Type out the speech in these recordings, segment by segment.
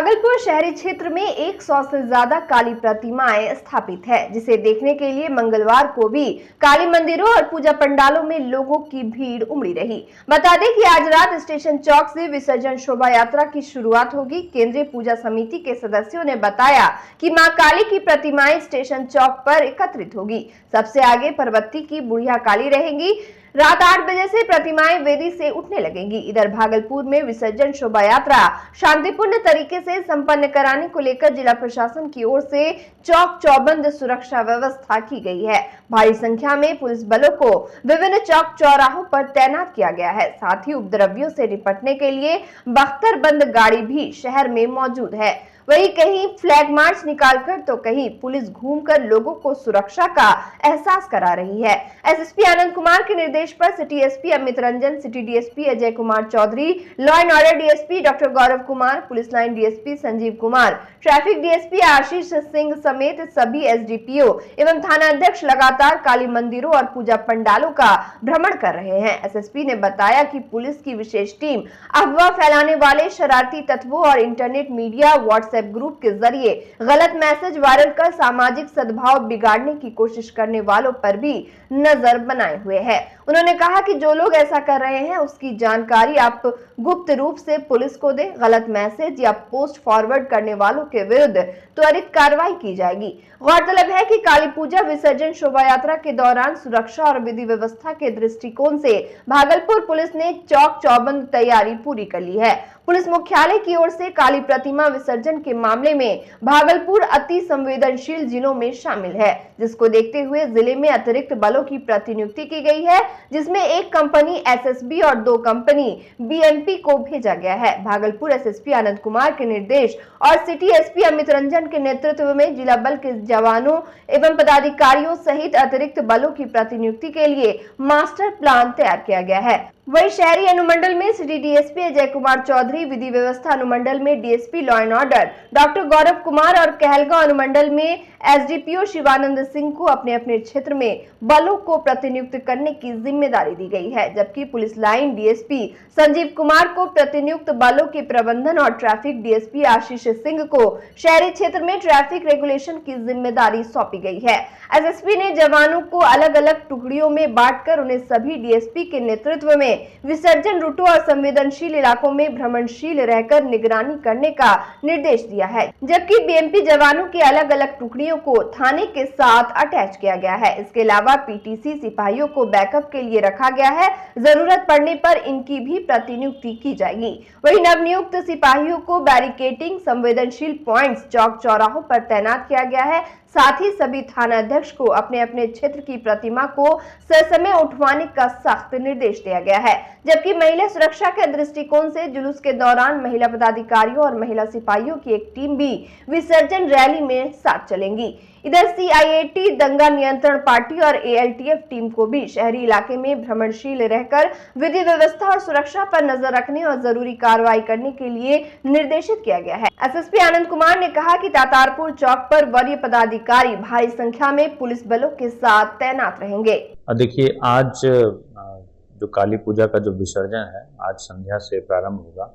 भागलपुर शहरी क्षेत्र में 100 से ज्यादा काली प्रतिमाएं स्थापित है, जिसे देखने के लिए मंगलवार को भी काली मंदिरों और पूजा पंडालों में लोगों की भीड़ उमड़ी रही। बता दें कि आज रात स्टेशन चौक से विसर्जन शोभा यात्रा की शुरुआत होगी। केंद्रीय पूजा समिति के सदस्यों ने बताया कि मां काली की प्रतिमाएं स्टेशन चौक पर एकत्रित होगी। सबसे आगे परबत्ती की बुढ़िया काली रहेंगी। रात 8 बजे से प्रतिमाएं वेदी से उठने लगेंगी। इधर भागलपुर में विसर्जन शोभा यात्रा शांतिपूर्ण तरीके से संपन्न कराने को लेकर जिला प्रशासन की ओर से चौक चौबंद सुरक्षा व्यवस्था की गई है। भारी संख्या में पुलिस बलों को विभिन्न चौक चौराहों पर तैनात किया गया है। साथ ही उपद्रवियों से निपटने के लिए बख्तरबंद गाड़ी भी शहर में मौजूद है। वहीं कहीं फ्लैग मार्च निकालकर तो कहीं पुलिस घूमकर लोगों को सुरक्षा का एहसास करा रही है। एसएसपी आनंद कुमार के निर्देश पर city SP Amit Ranjan, city DSP Ajay Kumar Chaudhary, law and order DSP doctor Gaurav Kumar, police line DSP Sanjeev Kumar, traffic DSP Ashish Singh समेत सभी एसडीपीओ एवं थाना अध्यक्ष लगातार काली मंदिरों और पूजा पंडालों का भ्रमण कर रहे हैं। एसएसपी ने बताया कि पुलिस की विशेष टीम अफवाह फैलाने वाले शरारती तत्वों और इंटरनेट मीडिया व्हाट्सएप ग्रुप के जरिए गलत मैसेज वायरल कर सामाजिक सद्भाव बिगाड़ने की कोशिश करने वालों पर भी नजर बनाए हुए है। उन्होंने कहा कि जो लोग ऐसा कर रहे हैं उसकी जानकारी आप गुप्त रूप से पुलिस को दें। गलत मैसेज या पोस्ट फॉरवर्ड करने वालों के विरुद्ध त्वरित कार्रवाई की जाएगी। गौरतलब है कि काली पूजा विसर्जन शोभा यात्रा के दौरान सुरक्षा और विधि व्यवस्था के दृष्टिकोण से भागलपुर पुलिस ने चौक चौबंद तैयारी पूरी कर ली है। पुलिस मुख्यालय की ओर से काली प्रतिमा विसर्जन के मामले में भागलपुर अति संवेदनशील जिलों में शामिल है, जिसको देखते हुए जिले में अतिरिक्त बलों की प्रतिनियुक्ति की गई है, जिसमें एक कंपनी एसएसबी और 2 कंपनी बीएमपी को भेजा गया है। भागलपुर एसएसपी आनंद कुमार के निर्देश और सिटी एसपी अमित रंजन के नेतृत्व में जिला बल के जवानों एवं पदाधिकारियों सहित अतिरिक्त बलों की प्रतिनियुक्ति के लिए मास्टर प्लान तैयार किया गया है। वही शहरी अनुमंडल में सिटी डीएसपी अजय कुमार चौधरी, विधि व्यवस्था अनुमंडल में DSP law and order doctor Gaurav Kumar और कहलगांव अनुमंडल में एसडीपीओ शिवानंद सिंह को अपने अपने क्षेत्र में बलों को प्रतिनियुक्त करने की जिम्मेदारी दी गई है, जबकि police line DSP Sanjeev Kumar को प्रतिनियुक्त बलों के प्रबंधन और ट्रैफिक डीएसपी आशीष सिंह को शहरी क्षेत्र में ट्रैफिक रेगुलेशन की जिम्मेदारी सौंपी गई है। एसएसपी ने जवानों को अलग अलग टुकड़ियों में बांटकर उन्हें सभी डीएसपी के नेतृत्व में विसर्जन रूटों और संवेदनशील इलाकों में भ्रमणशील रहकर निगरानी करने का निर्देश दिया है, जबकि बीएमपी जवानों के अलग अलग टुकड़ियों को थाने के साथ अटैच किया गया है। इसके अलावा पीटीसी सिपाहियों को बैकअप के लिए रखा गया है। जरूरत पड़ने पर इनकी भी प्रतिनियुक्ति की जाएगी। वहीं नवनियुक्त सिपाहियों को बैरिकेटिंग, संवेदनशील पॉइंट्स, चौक चौराहों पर तैनात किया गया है। साथ ही सभी थाना अध्यक्ष को अपने अपने क्षेत्र की प्रतिमा को ससमय उठवाने का सख्त निर्देश दिया गया है, जबकि महिला सुरक्षा के दृष्टिकोण से जुलूस के दौरान महिला पदाधिकारियों और महिला सिपाहियों की एक टीम भी विसर्जन रैली में साथ चलेंगी। इधर सीआईएटी, दंगा नियंत्रण पार्टी और एएलटीएफ टीम को भी शहरी इलाके में भ्रमणशील रहकर विधि व्यवस्था और सुरक्षा पर नजर रखने और जरूरी कार्रवाई करने के लिए निर्देशित किया गया है। एसएसपी आनंद कुमार ने कहा कि तातारपुर चौक पर वरीय पदाधिकारी भारी संख्या में पुलिस बलों के साथ तैनात रहेंगे। देखिए, आज जो काली पूजा का जो विसर्जन है आज संध्या से प्रारंभ होगा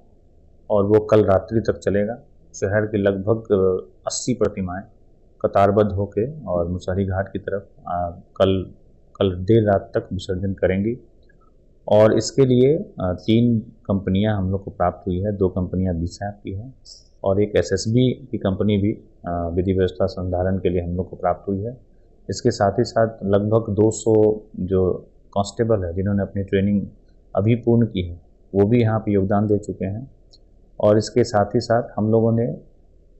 और वो कल रात्रि तक चलेगा। शहर की लगभग 80 प्रतिमाएं कतारबद्ध होके और मुसहरी घाट की तरफ कल देर रात तक विसर्जन करेंगी। और इसके लिए 3 कंपनियां हम लोग को प्राप्त हुई है। 2 कंपनियां बीसैप की है और एक एसएसबी की कंपनी भी विधि व्यवस्था संधारण के लिए हम लोग को प्राप्त हुई है। इसके साथ ही साथ लगभग 200 जो कांस्टेबल है जिन्होंने अपनी ट्रेनिंग अभी पूर्ण की है वो भी यहाँ पे योगदान दे चुके हैं। और इसके साथ ही साथ हम लोगों ने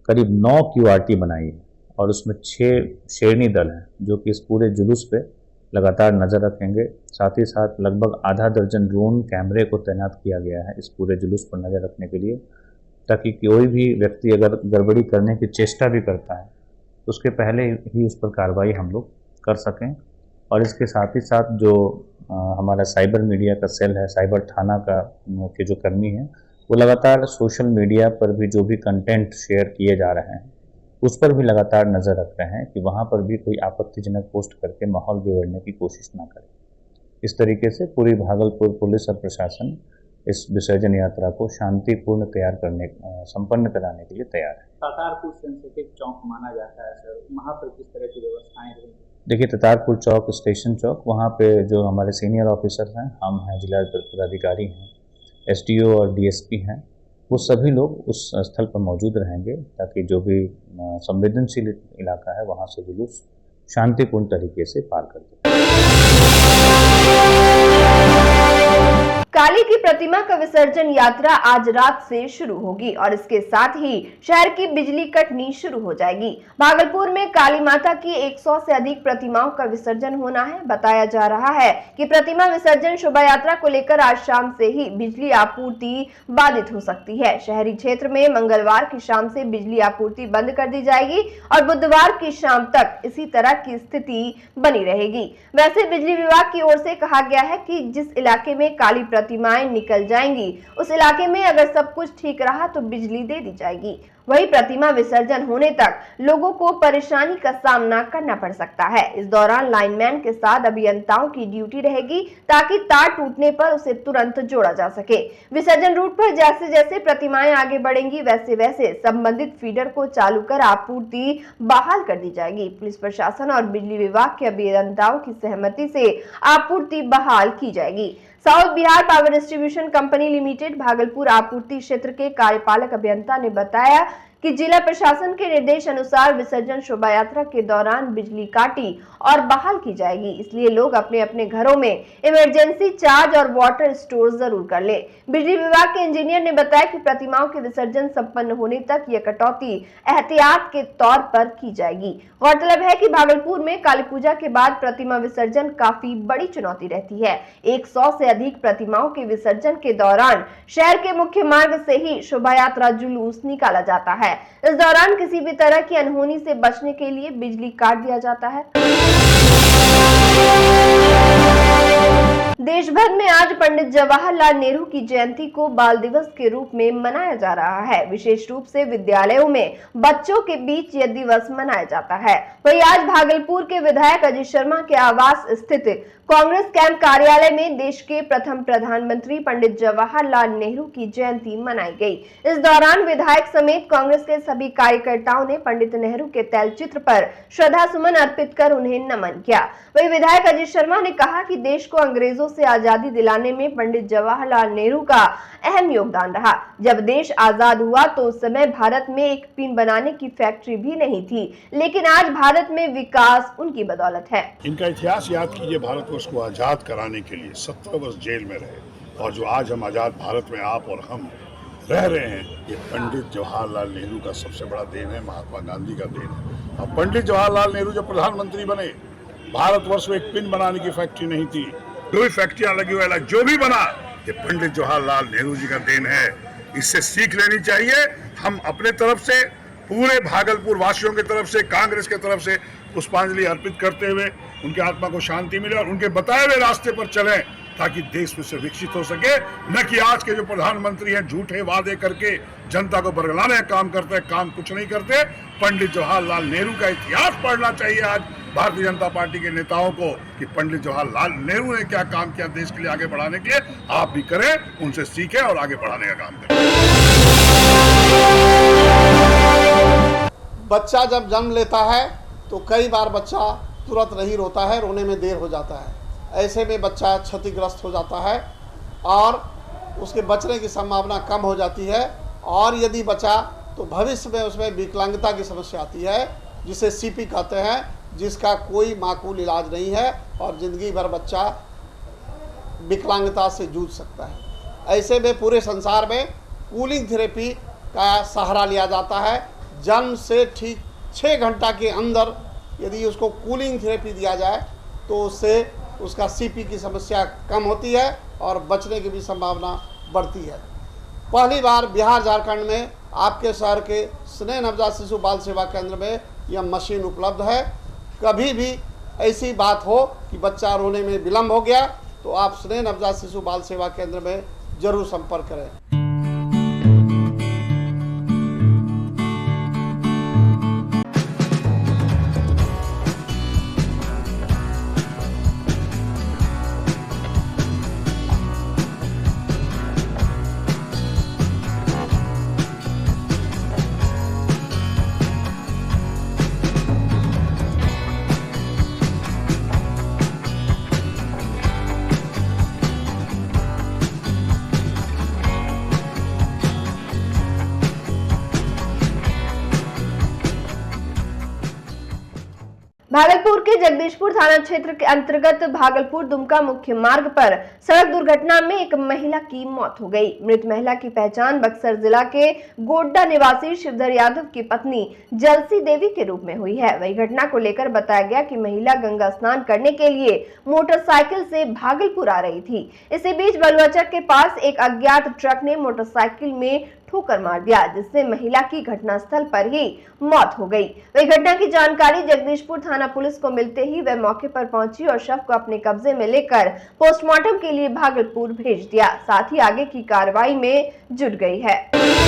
करीब 9 क्यूआरटी बनाई है और उसमें 6 शेरनी दल हैं जो कि इस पूरे जुलूस पे लगातार नज़र रखेंगे। साथ ही साथ लगभग आधा दर्जन ड्रोन कैमरे को तैनात किया गया है इस पूरे जुलूस पर नज़र रखने के लिए, ताकि कोई भी व्यक्ति अगर गड़बड़ी करने की चेष्टा भी करता है तो उसके पहले ही उस पर कार्रवाई हम लोग कर सकें। और इसके साथ ही साथ जो हमारा साइबर मीडिया का सेल है, साइबर थाना का के जो कर्मी हैं वो लगातार सोशल मीडिया पर भी जो भी कंटेंट शेयर किए जा रहे हैं उस पर भी लगातार नज़र रख रहे हैं कि वहाँ पर भी कोई आपत्तिजनक पोस्ट करके माहौल बिगड़ने की कोशिश ना करें। इस तरीके से पूरी भागलपुर पुलिस और प्रशासन इस विसर्जन यात्रा को शांतिपूर्ण संपन्न कराने के लिए तैयार है। तातारपुर सेंसिटिव चौक माना जाता है सर, वहाँ पर किस तरह की व्यवस्थाएं रहेंगी? देखिए, तातारपुर चौक, स्टेशन चौक, वहाँ पे जो हमारे सीनियर ऑफिसर्स हैं, हम हैं, जिला पदाधिकारी हैं, एसडीओ और डीएसपी हैं, वो सभी लोग उस स्थल पर मौजूद रहेंगे ताकि जो भी संवेदनशील इलाका है वहाँ से जुलूस शांतिपूर्ण तरीके से पार कर दे। काली की प्रतिमा का विसर्जन यात्रा आज रात से शुरू होगी और इसके साथ ही शहर की बिजली कटनी शुरू हो जाएगी। भागलपुर में काली माता की 100 से अधिक प्रतिमाओं का विसर्जन होना है। बताया जा रहा है कि प्रतिमा विसर्जन शोभा यात्रा को लेकर आज शाम से ही बिजली आपूर्ति बाधित हो सकती है। शहरी क्षेत्र में मंगलवार की शाम से बिजली आपूर्ति बंद कर दी जाएगी और बुधवार की शाम तक इसी तरह की स्थिति बनी रहेगी। वैसे बिजली विभाग की ओर से कहा गया है कि जिस इलाके में काली प्रतिमाएं निकल जाएंगी उस इलाके में अगर सब कुछ ठीक रहा तो बिजली दे दी जाएगी। वही प्रतिमा विसर्जन होने तक लोगों को परेशानी का सामना करना पड़ सकता है। इस दौरान लाइनमैन के साथ अभियंताओं की ड्यूटी रहेगी ताकि तार टूटने पर उसे तुरंत जोड़ा जा सके। विसर्जन रूट पर जैसे जैसे प्रतिमाएं आगे बढ़ेंगी वैसे वैसे संबंधित फीडर को चालू कर आपूर्ति बहाल कर दी जाएगी। पुलिस प्रशासन और बिजली विभाग के अभियंताओं की सहमति से आपूर्ति बहाल की जाएगी। South Bihar power distribution company limited Bhagalpur आपूर्ति क्षेत्र के कार्यपालक अभियंता ने बताया कि जिला प्रशासन के निर्देश अनुसार विसर्जन शोभा यात्रा के दौरान बिजली काटी और बहाल की जाएगी, इसलिए लोग अपने अपने घरों में इमरजेंसी चार्ज और वाटर स्टोर जरूर कर ले। बिजली विभाग के इंजीनियर ने बताया कि प्रतिमाओं के विसर्जन संपन्न होने तक यह कटौती एहतियात के तौर पर की जाएगी। गौरतलब है कि भागलपुर में काली पूजा के बाद प्रतिमा विसर्जन काफी बड़ी चुनौती रहती है। 100 से अधिक प्रतिमाओं के विसर्जन के दौरान शहर के मुख्य मार्ग से ही शोभा यात्रा जुलूस निकाला जाता है। इस दौरान किसी भी तरह की अनहोनी से बचने के लिए बिजली काट दिया जाता है। देश भर में आज पंडित जवाहरलाल नेहरू की जयंती को बाल दिवस के रूप में मनाया जा रहा है। विशेष रूप से विद्यालयों में बच्चों के बीच यह दिवस मनाया जाता है। वहीं आज भागलपुर के विधायक अजय शर्मा के आवास स्थित कांग्रेस कैंप कार्यालय में देश के प्रथम प्रधानमंत्री पंडित जवाहरलाल नेहरू की जयंती मनाई गई। इस दौरान विधायक समेत कांग्रेस के सभी कार्यकर्ताओं ने पंडित नेहरू के तैलचित्र पर श्रद्धा सुमन अर्पित कर उन्हें नमन किया। वहीं विधायक अजय शर्मा ने कहा कि देश को अंग्रेजों से आजादी दिलाने में पंडित जवाहरलाल नेहरू का अहम योगदान रहा। जब देश आजाद हुआ तो उस समय भारत में एक पिन बनाने की फैक्ट्री भी नहीं थी, लेकिन आज भारत में विकास उनकी बदौलत है। इनका इतिहास याद कीजिए। भारतवर्ष को आजाद कराने के लिए 17 वर्ष जेल में रहे और जो आज हम आजाद भारत में आप और हम रह रहे हैं, ये पंडित जवाहरलाल नेहरू का सबसे बड़ा देन है, महात्मा गांधी का देन है। अब पंडित जवाहरलाल नेहरू जब प्रधानमंत्री बने, भारतवर्ष में एक पिन बनाने की फैक्ट्री नहीं थी, 2 फैक्ट्रियां लगी हुई, जो भी बना ये पंडित जवाहरलाल नेहरू जी का देन है। इससे सीख लेनी चाहिए। हम अपने तरफ से, पूरे भागलपुर वासियों की तरफ से, कांग्रेस की तरफ से पुष्पांजलि अर्पित करते हुए उनके आत्मा को शांति मिले और उनके बताए हुए रास्ते पर चलें ताकि देश में से विकसित हो सके। न कि आज के जो प्रधानमंत्री हैं झूठे वादे करके जनता को बरगलाने का काम करते हैं, काम कुछ नहीं करते। पंडित जवाहरलाल नेहरू का इतिहास पढ़ना चाहिए आज भारतीय जनता पार्टी के नेताओं को कि पंडित जवाहरलाल नेहरू ने क्या काम किया देश के लिए आगे बढ़ाने के लिए। आप भी करें, उनसे सीखें और आगे बढ़ाने का काम करें। बच्चा जब जन्म लेता है तो कई बार बच्चा तुरंत नहीं रोता है, रोने में देर हो जाता है। ऐसे में बच्चा क्षतिग्रस्त हो जाता है और उसके बचने की संभावना कम हो जाती है। और यदि बचा तो भविष्य में उसमें विकलांगता की समस्या आती है, जिसे सीपी कहते हैं, जिसका कोई माकूल इलाज नहीं है और ज़िंदगी भर बच्चा विकलांगता से जूझ सकता है। ऐसे में पूरे संसार में कूलिंग थेरेपी का सहारा लिया जाता है। जन्म से ठीक 6 घंटा के अंदर यदि उसको कूलिंग थेरेपी दिया जाए तो उससे उसका सीपी की समस्या कम होती है और बचने की भी संभावना बढ़ती है। पहली बार बिहार झारखंड में आपके शहर के स्नेह नवजात शिशु बाल सेवा केंद्र में यह मशीन उपलब्ध है। कभी भी ऐसी बात हो कि बच्चा रोने में विलम्ब हो गया तो आप स्नेह नवजात शिशु बाल सेवा केंद्र में जरूर संपर्क करें। भागलपुर के जगदीशपुर थाना क्षेत्र के अंतर्गत भागलपुर दुमका मुख्य मार्ग पर सड़क दुर्घटना में एक महिला की मौत हो गई। मृत महिला की पहचान बक्सर जिला के गोड्डा निवासी शिवधर यादव की पत्नी जलसी देवी के रूप में हुई है। वही घटना को लेकर बताया गया कि महिला गंगा स्नान करने के लिए मोटरसाइकिल से भागलपुर आ रही थी। इसी बीच बलुआचक के पास एक अज्ञात ट्रक ने मोटरसाइकिल में ठोकर मार दिया, जिससे महिला की घटनास्थल पर ही मौत हो गई। वही घटना की जानकारी जगदीशपुर थाना पुलिस को मिलते ही वह मौके पर पहुंची और शव को अपने कब्जे में लेकर पोस्टमार्टम के लिए भागलपुर भेज दिया। साथ ही आगे की कार्रवाई में जुट गई है।